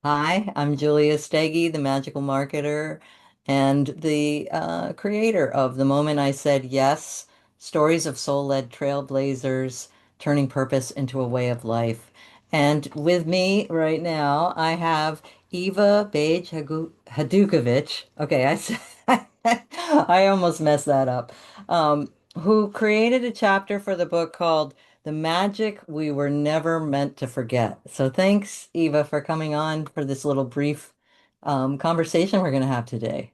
Hi, I'm Julia Stege, the magical marketer and the creator of The Moment I Said Yes, Stories of Soul-Led Trailblazers Turning Purpose into a Way of Life. And with me right now, I have Iva Bajić-Hajduković. Okay, I almost messed that up. Who created a chapter for the book called The Magic We Were Never Meant to Forget. So thanks, Eva, for coming on for this little brief conversation we're going to have today.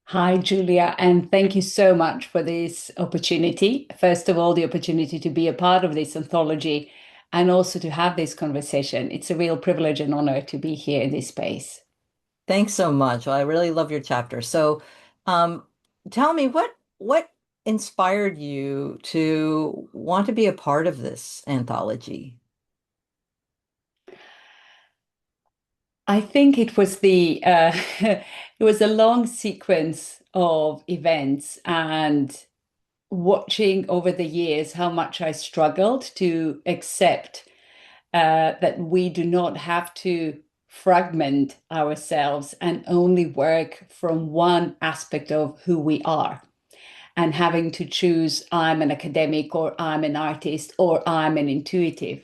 Hi, Julia, and thank you so much for this opportunity. First of all, the opportunity to be a part of this anthology and also to have this conversation. It's a real privilege and honor to be here in this space. Thanks so much. Well, I really love your chapter. So, um, tell me what inspired you to want to be a part of this anthology? I think it was it was a long sequence of events and watching over the years how much I struggled to accept that we do not have to fragment ourselves and only work from one aspect of who we are. And having to choose, I'm an academic, or I'm an artist, or I'm an intuitive,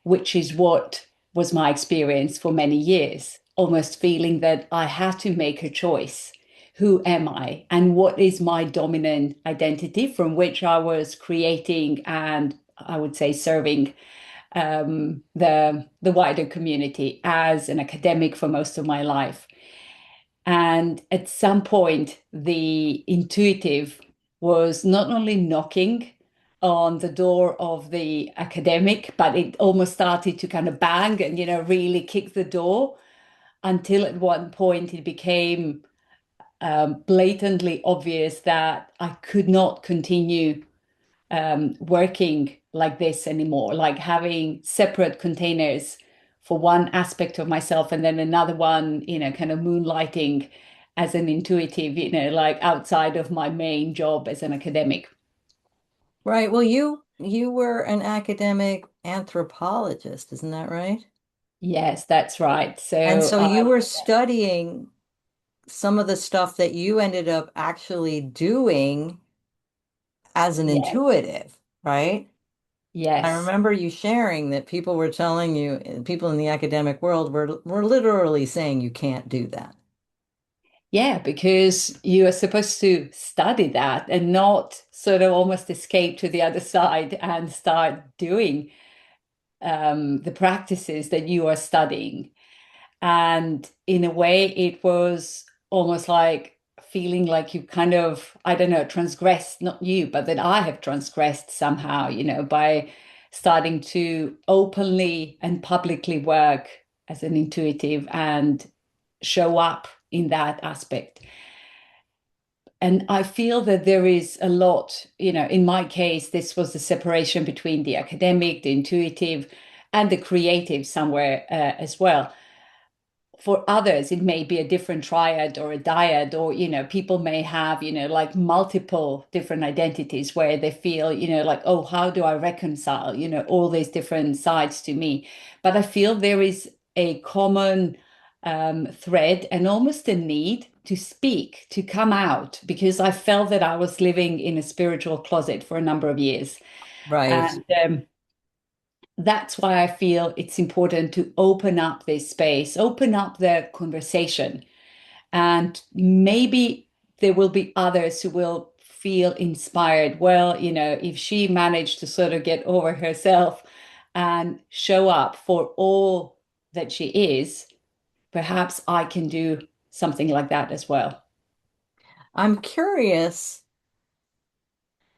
which is what was my experience for many years, almost feeling that I had to make a choice. Who am I? And what is my dominant identity from which I was creating and I would say serving the wider community as an academic for most of my life. And at some point, the intuitive was not only knocking on the door of the academic, but it almost started to kind of bang and, really kick the door until at one point it became blatantly obvious that I could not continue working like this anymore, like having separate containers for one aspect of myself and then another one, kind of moonlighting as an intuitive, like outside of my main job as an academic. Right. Well, you were an academic anthropologist, isn't that right? Yes, that's right. And So so you were studying some of the stuff that you ended up actually doing as an yes, intuitive, right? I yes. remember you sharing that people were telling you, people in the academic world were literally saying you can't do that. Yeah, because you are supposed to study that and not sort of almost escape to the other side and start doing the practices that you are studying. And in a way, it was almost like feeling like you kind of, I don't know, transgressed, not you, but that I have transgressed somehow, by starting to openly and publicly work as an intuitive and show up in that aspect. And I feel that there is a lot, in my case, this was the separation between the academic, the intuitive, and the creative somewhere as well. For others, it may be a different triad or a dyad, or, people may have, like multiple different identities where they feel, like, oh, how do I reconcile, all these different sides to me? But I feel there is a common thread and almost a need to speak, to come out, because I felt that I was living in a spiritual closet for a number of years. Right. And that's why I feel it's important to open up this space, open up the conversation, and maybe there will be others who will feel inspired. Well, if she managed to sort of get over herself and show up for all that she is, perhaps I can do something like that as well. I'm curious,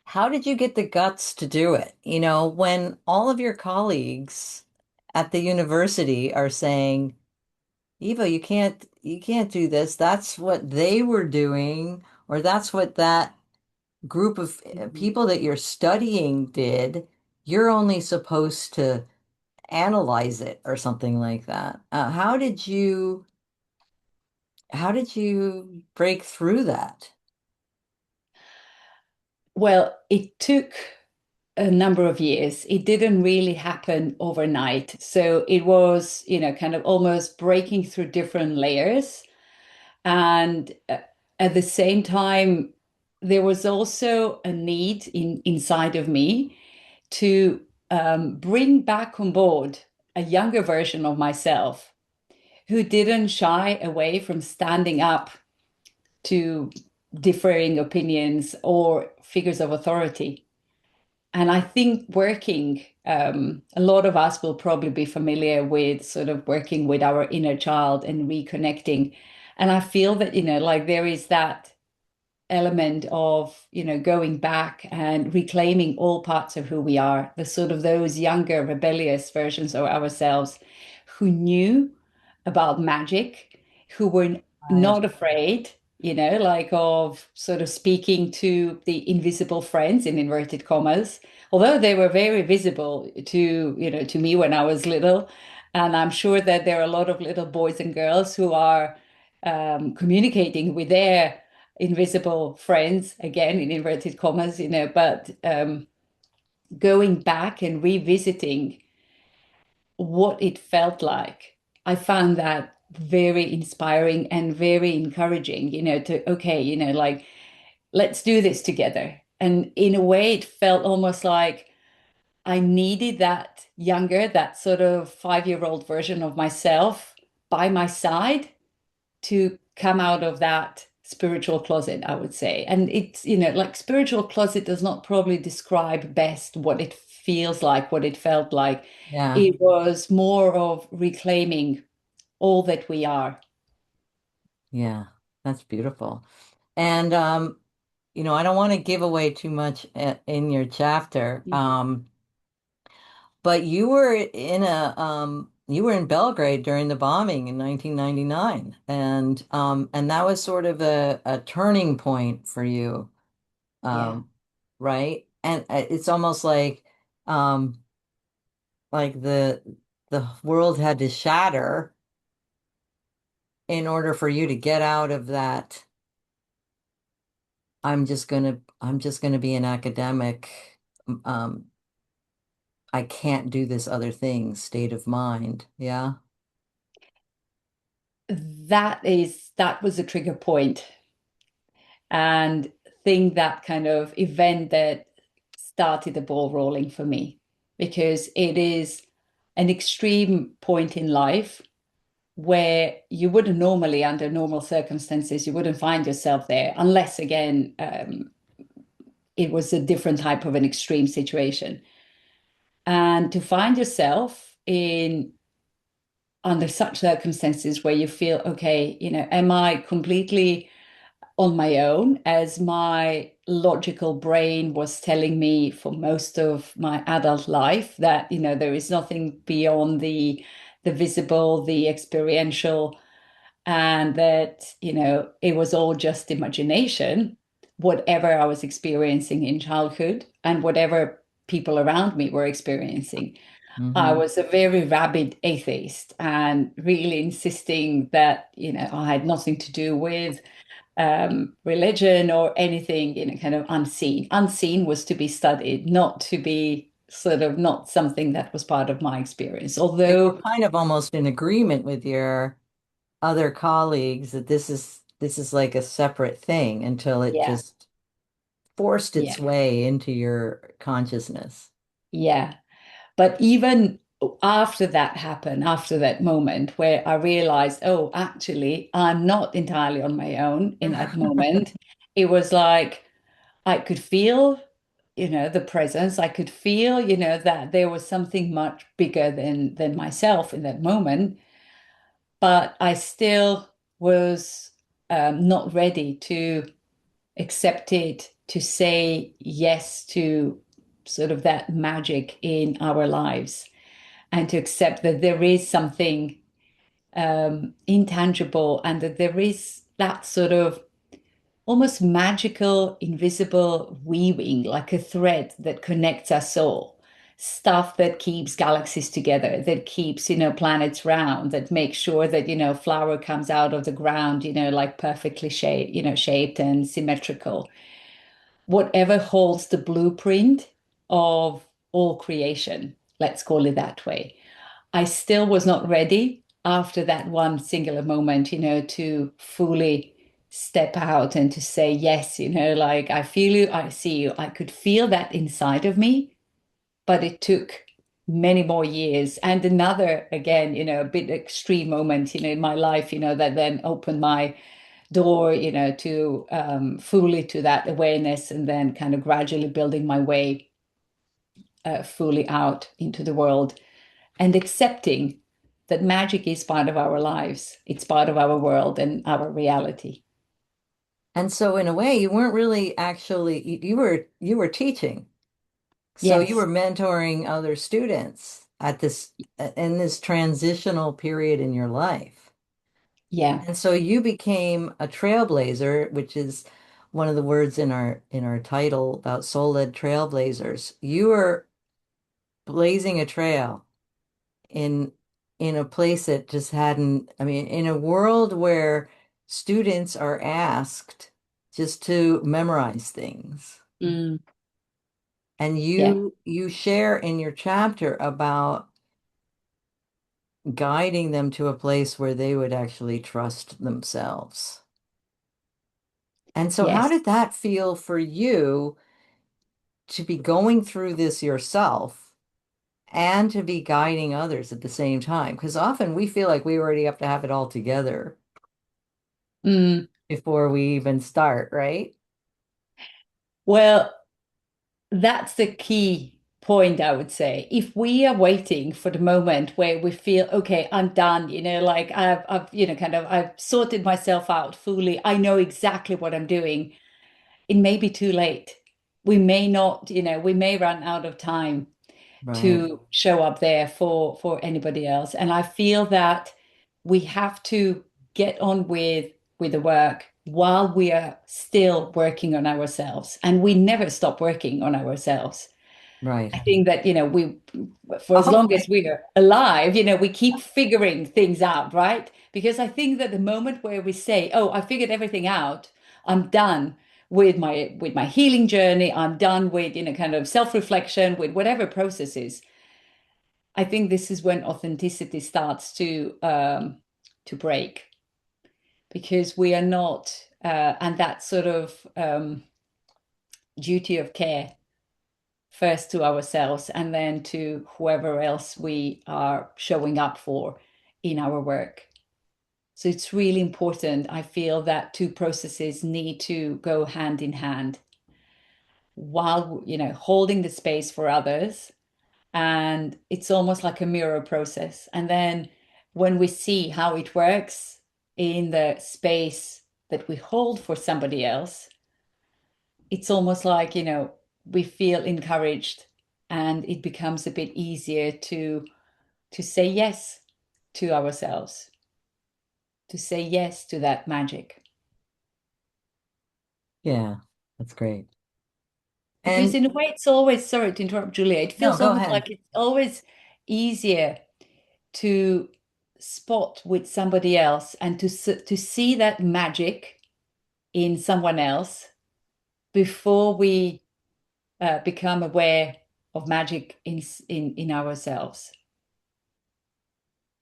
how did you get the guts to do it? You know, when all of your colleagues at the university are saying, Eva, you can't do this. That's what they were doing, or that's what that group of Mhm. people that you're studying did. You're only supposed to analyze it or something like that. How did you break through that? Well, it took a number of years. It didn't really happen overnight. So it was, kind of almost breaking through different layers. And at the same time, there was also a need inside of me to bring back on board a younger version of myself who didn't shy away from standing up to differing opinions or figures of authority. And I think a lot of us will probably be familiar with sort of working with our inner child and reconnecting. And I feel that, like there is that element of, going back and reclaiming all parts of who we are, the sort of those younger, rebellious versions of ourselves who knew about magic, who were Right. not afraid, like of sort of speaking to the invisible friends in inverted commas, although they were very visible to me when I was little. And I'm sure that there are a lot of little boys and girls who are communicating with their invisible friends, again, in inverted commas, but going back and revisiting what it felt like, I found that very inspiring and very encouraging, okay, like, let's do this together. And in a way, it felt almost like I needed that sort of 5-year-old version of myself by my side to come out of that spiritual closet, I would say. And it's, like spiritual closet does not probably describe best what it feels like, what it felt like. Yeah. It was more of reclaiming all that we are. Yeah. That's beautiful. And I don't want to give away too much in your chapter. But you were in Belgrade during the bombing in 1999, and that was sort of a turning point for you, Yeah. um, right? And it's almost like the world had to shatter in order for you to get out of that. I'm just gonna be an academic. Um, I can't do this other thing state of mind. Yeah. That was a trigger point and thing, that kind of event that started the ball rolling for me, because it is an extreme point in life where you wouldn't normally, under normal circumstances, you wouldn't find yourself there unless, again, it was a different type of an extreme situation. And to find yourself in under such circumstances where you feel, okay, am I completely on my own, as my logical brain was telling me for most of my adult life that, there is nothing beyond the visible, the experiential, and that, it was all just imagination, whatever I was experiencing in childhood and whatever people around me were experiencing. I Hmm. was a very rabid atheist and really insisting that, I had nothing to do with religion or anything, kind of unseen. Unseen was to be studied, not to be sort of not something that was part of my experience. But you were Although, kind of almost in agreement with your other colleagues that this is like a separate thing until it yeah, just forced its yeah, way into your consciousness. yeah. But even after that happened, after that moment where I realized, oh, actually, I'm not entirely on my own in that moment, it was like I could feel, the presence. I could feel, that there was something much bigger than myself in that moment. But I still was not ready to accept it, to say yes to sort of that magic in our lives, and to accept that there is something intangible, and that there is that sort of almost magical, invisible weaving, like a thread that connects us all. Stuff that keeps galaxies together, that keeps, planets round, that makes sure that, flower comes out of the ground, like perfectly shaped and symmetrical. Whatever holds the blueprint of all creation, let's call it that way. I still was not ready after that one singular moment, to fully step out and to say yes, like I feel you, I see you. I could feel that inside of me, but it took many more years. And another, again, a bit extreme moment, in my life, that then opened my door, to fully to that awareness, and then kind of gradually building my way fully out into the world and accepting that magic is part of our lives. It's part of our world and our reality. And so in a way, you weren't really actually you were teaching. So you were Yes. mentoring other students at this in this transitional period in your life. Yeah. And so you became a trailblazer, which is one of the words in our title about soul-led trailblazers. You are blazing a trail in in a place that just hadn't, I mean, in a world where students are asked just to memorize things. Mm, And yeah. you share in your chapter about guiding them to a place where they would actually trust themselves. And so how Yes. did that feel for you to be going through this yourself and to be guiding others at the same time? Because often we feel like we already have to have it all together Mm, before we even start, right? well, that's the key point, I would say. If we are waiting for the moment where we feel, okay, I'm done, like I've sorted myself out fully. I know exactly what I'm doing. It may be too late. We may not, we may run out of time Right, to show up there for anybody else. And I feel that we have to get on with the work while we are still working on ourselves. And we never stop working on ourselves. right. I think that, we, for as Oh, long as we are alive, we keep figuring things out, right? Because I think that the moment where we say, oh, I figured everything out, I'm done with my healing journey, I'm done with, kind of self-reflection, with whatever processes, I think this is when authenticity starts to break, because we are not, and that sort of duty of care first to ourselves and then to whoever else we are showing up for in our work. So it's really important. I feel that two processes need to go hand in hand while, holding the space for others. And it's almost like a mirror process. And then when we see how it works in the space that we hold for somebody else, it's almost like, we feel encouraged, and it becomes a bit easier to say yes to ourselves, to say yes to that magic. yeah, that's great. Because And in a way, it's always, sorry to interrupt, Julia, it no, feels go almost ahead. like it's always easier to spot with somebody else and to see that magic in someone else before we become aware of magic in ourselves.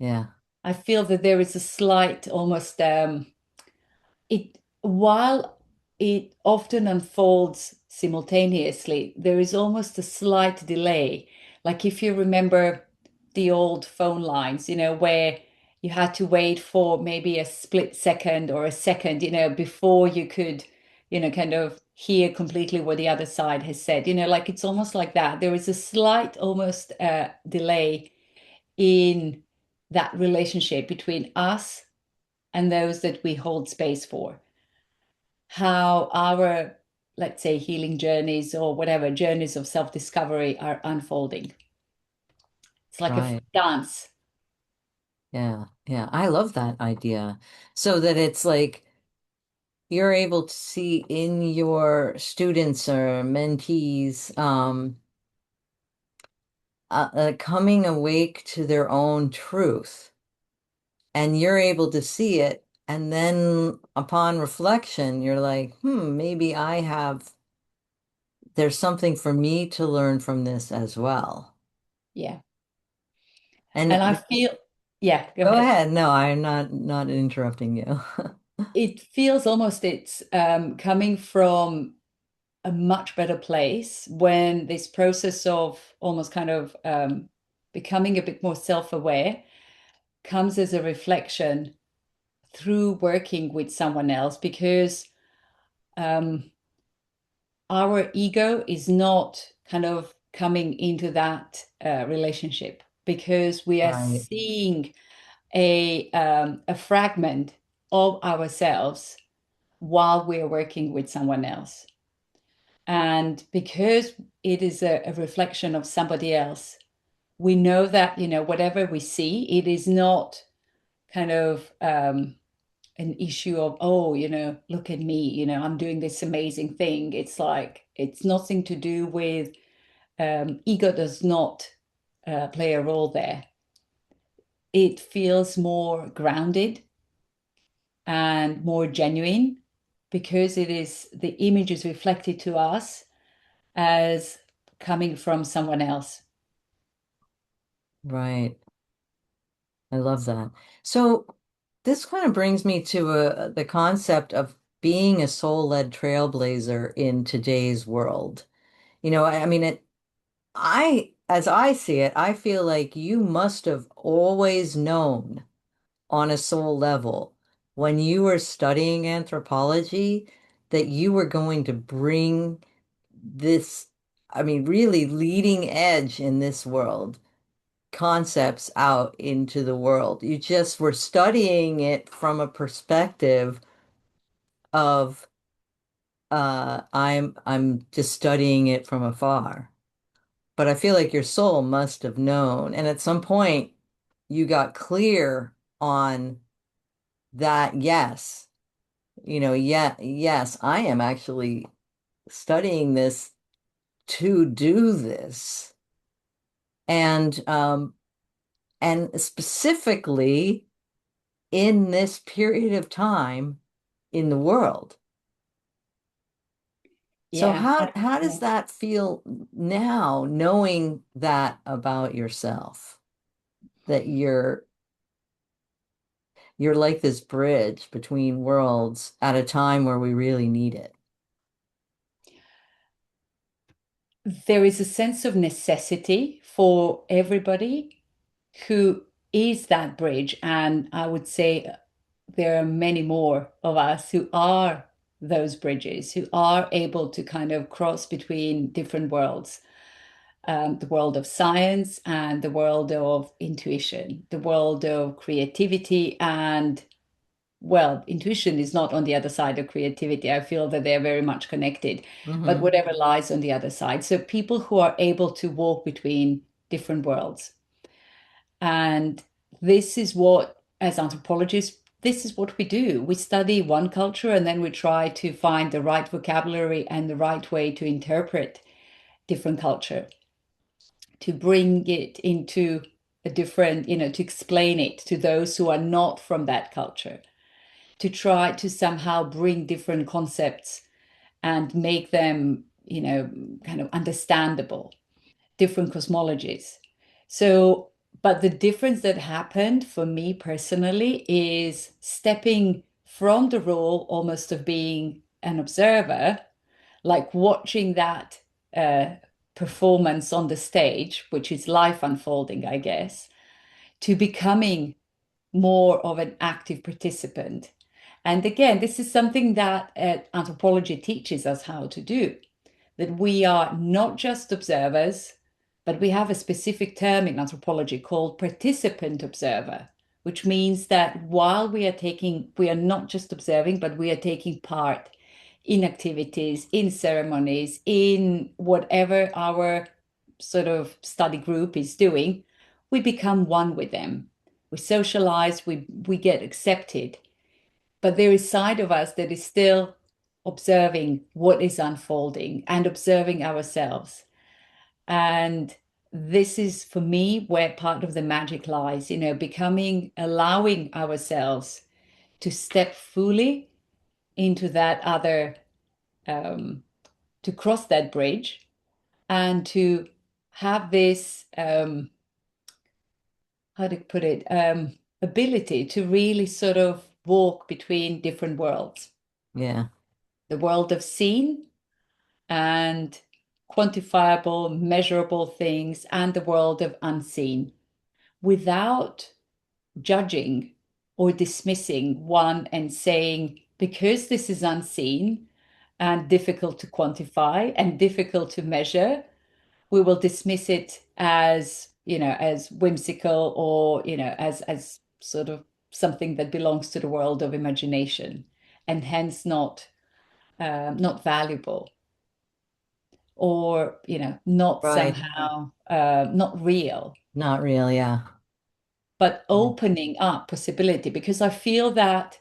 Yeah, I feel that there is a slight almost it while it often unfolds simultaneously, there is almost a slight delay. Like if you remember the old phone lines, where you had to wait for maybe a split second or a second, before you could, kind of hear completely what the other side has said. Like it's almost like that. There is a slight almost delay in that relationship between us and those that we hold space for, how our, let's say, healing journeys or whatever journeys of self-discovery are unfolding. It's like a right. dance. Yeah, yeah. I love that idea. So that it's like you're able to see in your students or mentees coming awake to their own truth, and you're able to see it. And then upon reflection, you're like, maybe I have there's something for me to learn from this as well. Yeah. And I And feel, yeah, go go ahead. ahead. No, I'm not interrupting you. It feels almost it's coming from a much better place when this process of almost kind of becoming a bit more self-aware comes as a reflection through working with someone else because um, our ego is not kind of coming into that relationship because we are Right, seeing a fragment of ourselves while we are working with someone else. And because it is a reflection of somebody else, we know that, whatever we see, it is not kind of an issue of, oh, look at me, I'm doing this amazing thing. It's like, it's nothing to do with ego does not play a role there. It feels more grounded and more genuine because it is the image is reflected to us as coming from someone else. right. I love that. So this kind of brings me to the concept of being a soul-led trailblazer in today's world. I mean, as I see it, I feel like you must have always known on a soul level when you were studying anthropology that you were going to bring this, I mean, really leading edge in this world concepts out into the world. You just were studying it from a perspective of I'm just studying it from afar. But I feel like your soul must have known. And at some point you got clear on that, yes, yeah, yes, I am actually studying this to do this. And and specifically in this period of time in the world. So Yeah. how does Yeah. that feel now, knowing that about yourself, that you're like this bridge between worlds at a time where we really need it? There is a sense of necessity for everybody who is that bridge. And I would say there are many more of us who are those bridges, who are able to kind of cross between different worlds, the world of science and the world of intuition, the world of creativity. And well, intuition is not on the other side of creativity. I feel that they're very much connected, but Hmm. whatever lies on the other side. So people who are able to walk between different worlds. And this is what, as anthropologists, this is what we do. We study one culture and then we try to find the right vocabulary and the right way to interpret different culture, to bring it into a different, to explain it to those who are not from that culture, to try to somehow bring different concepts and make them, kind of understandable, different cosmologies. So, but the difference that happened for me personally is stepping from the role almost of being an observer, like watching that uh, performance on the stage, which is life unfolding, I guess, to becoming more of an active participant. And again, this is something that anthropology teaches us how to do, that we are not just observers, but we have a specific term in anthropology called participant observer, which means that while we are not just observing, but we are taking part in activities, in ceremonies, in whatever our sort of study group is doing, we become one with them. We socialize, we get accepted, but there is side of us that is still observing what is unfolding and observing ourselves. And this is for me where part of the magic lies, becoming, allowing ourselves to step fully into that other, um, to cross that bridge and to have this, how to put it, ability to really sort of walk between different worlds, Yeah. the world of seen and quantifiable, measurable things, and the world of unseen, without judging or dismissing one and saying, because this is unseen and difficult to quantify and difficult to measure, we will dismiss it as, as whimsical, or, as sort of something that belongs to the world of imagination, and hence not valuable, or, not Right. somehow not real. Not real. Yeah. But Yeah. opening up possibility, because I feel that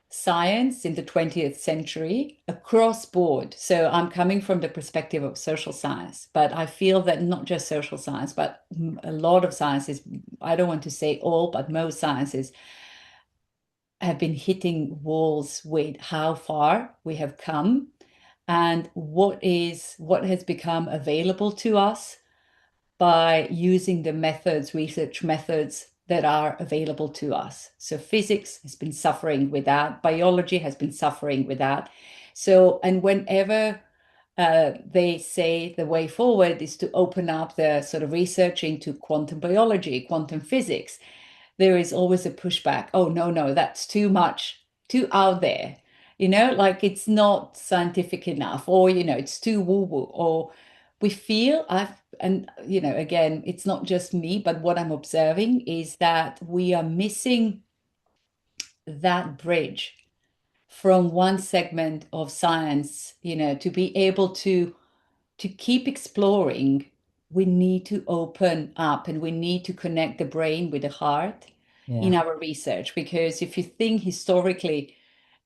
science in the 20th century across board. So I'm coming from the perspective of social science, but I feel that not just social science, but a lot of sciences, I don't want to say all, but most sciences have been hitting walls with how far we have come and what has become available to us by using the methods, research methods that are available to us. So physics has been suffering with that, biology has been suffering with that. So, and whenever they say the way forward is to open up the sort of research into quantum biology, quantum physics, there is always a pushback. Oh, no, no, that's too much, too out there. Like it's not scientific enough, or, it's too woo-woo, or we feel and again, it's not just me, but what I'm observing is that we are missing that bridge from one segment of science, to be able to keep exploring. We need to open up and we need to connect the brain with the heart in Yeah. our research. Because if you think historically,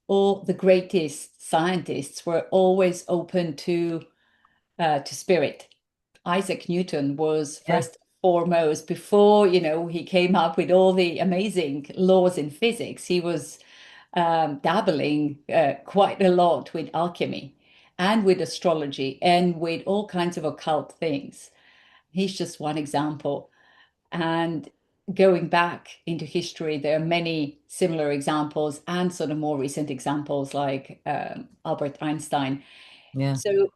all the greatest scientists were always open to spirit. Isaac Newton was Yeah. first foremost, before he came up with all the amazing laws in physics. He was dabbling quite a lot with alchemy and with astrology and with all kinds of occult things. He's just one example. And going back into history, there are many similar examples and sort of more recent examples like Albert Einstein. Yeah. So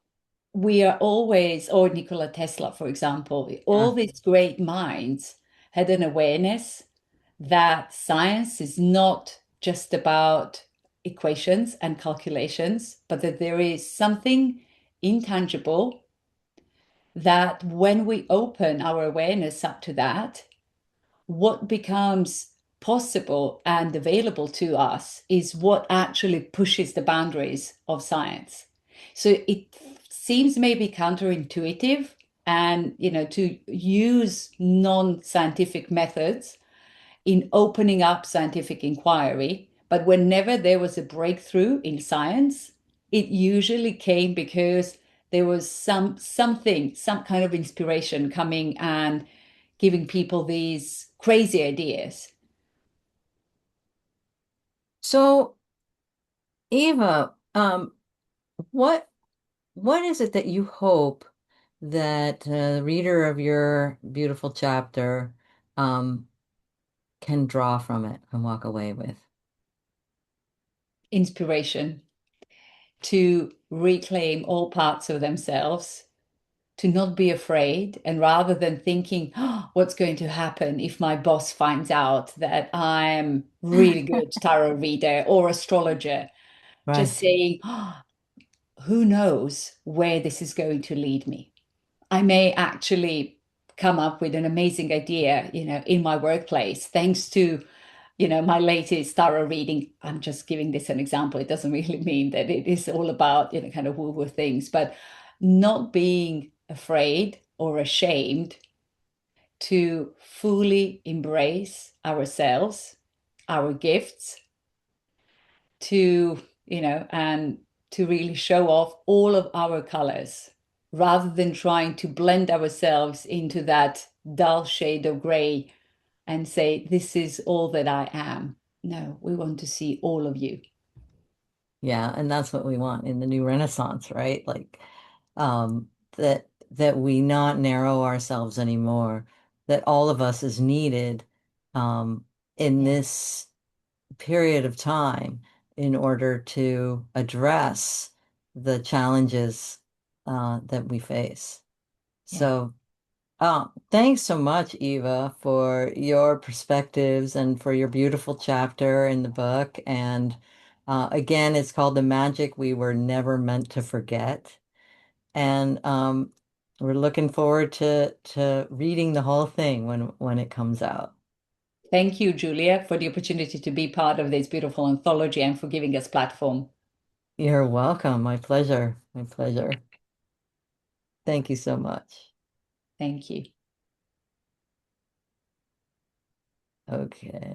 we are always, or Nikola Tesla, for example, all Yeah. these great minds had an awareness that science is not just about equations and calculations, but that there is something intangible that when we open our awareness up to that, what becomes possible and available to us is what actually pushes the boundaries of science. So it seems maybe counterintuitive, and to use non-scientific methods in opening up scientific inquiry. But whenever there was a breakthrough in science, it usually came because there was some kind of inspiration coming and giving people these crazy ideas. So, Eva, what what is it that you hope that the reader of your beautiful chapter um, can draw from it and walk away with? Inspiration to reclaim all parts of themselves, to not be afraid, and rather than thinking, oh, what's going to happen if my boss finds out that I'm really good tarot reader or astrologer, Right. just saying, oh, who knows where this is going to lead me. I may actually come up with an amazing idea, in my workplace, thanks to, my latest tarot reading. I'm just giving this an example. It doesn't really mean that it is all about, kind of woo-woo things, but not being afraid or ashamed to fully embrace ourselves, our gifts, to, and to really show off all of our colors rather than trying to blend ourselves into that dull shade of gray and say, this is all that I am. No, we want to see all of you. Yeah, and that's what we want in the new Renaissance, right? Like that we not narrow ourselves anymore, that all of us is needed in Yeah, this period of time in order to address the challenges that we face. yeah. So, thanks so much, Eva, for your perspectives and for your beautiful chapter in the book. And again, it's called The Magic We Were Never Meant to Forget. And we're looking forward to reading the whole thing when it comes out. Thank you, Julia, for the opportunity to be part of this beautiful anthology and for giving us platform. You're welcome. My pleasure. My pleasure. Thank you so much. Thank you. Okay.